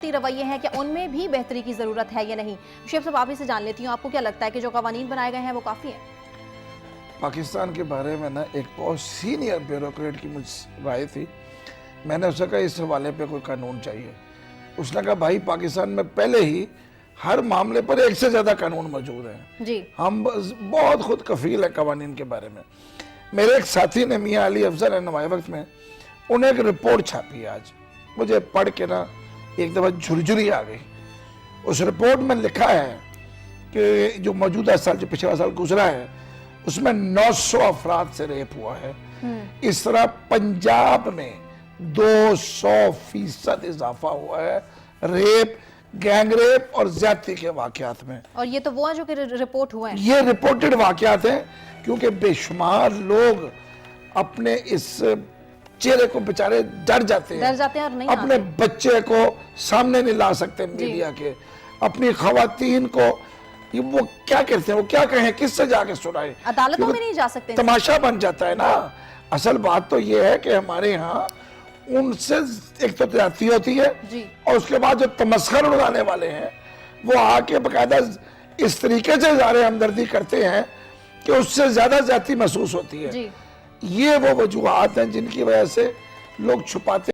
سختی رویے ہیں کہ ان میں بھی بہتری کی ضرورت ہے یا نہیں؟ شعیب صاحب آپ ہی سے جان لیتی ہوں، آپ کو کیا لگتا ہے کہ جو قوانین بنائے گئے ہیں وہ کافی ہیں؟ پاکستان کے بارے میں نا ایک بہت سینئر بیوروکریٹ کی مجھ رائے تھی. میں نے اسے کہا اس حوالے پہ کوئی قانون چاہیے. اس نے کہا بھائی پاکستان میں پہلے ہی ہر معاملے پر ایک سے زیادہ قانون موجود ہیں. جی ہم بہت خود کفیل ہیں قوانین کے بارے میں. میرے ایک ساتھی نے میاں علی افضل ہے نمائے وقت میں، انہیں ایک رپورٹ چھاپی ہے آج. مجھے پڑھ کے نا ایک دفعہ جھرجھری آ گئی. اس رپورٹ میں لکھا ہے کہ جو موجودہ سال جو پچھلا سال گزرا ہے اس میں 900 افراد سے ریپ ہوا ہے. اس طرح پنجاب میں 200% اضافہ ہوا ہے ریپ، گینگ ریپ اور زیادتی کے واقعات میں. اور یہ تو وہ ہیں جو کہ رپورٹ ہوئے ہیں. یہ رپورٹڈ واقعات ہیں کیونکہ بے شمار لوگ اپنے اس چہرے کو بیچارے ڈر جاتے ہیں اور نہیں اپنے بچے کو سامنے نہیں لا سکتے میڈیا کے، اپنی خواتین کو وہ کیا کرتے ہیں، وہ کیا کہیں، کس سے جا کے سنائیں، عدالتوں میں نہیں جا سکتے. تماشا بن جاتا ہے نا. اصل بات تو یہ ہے کہ ہمارے ہاں ان سے ایک تو زیادتی ہوتی ہے اور اس کے بعد جو تمسخر اڑانے والے ہیں وہ آ کے باقاعدہ اس طریقے سے اظہار ہمدردی کرتے ہیں کہ اس سے زیادہ زیادتی محسوس ہوتی ہے. یہ وہ وجوہات ہیں جن کی وجہ سے لوگ چھپاتے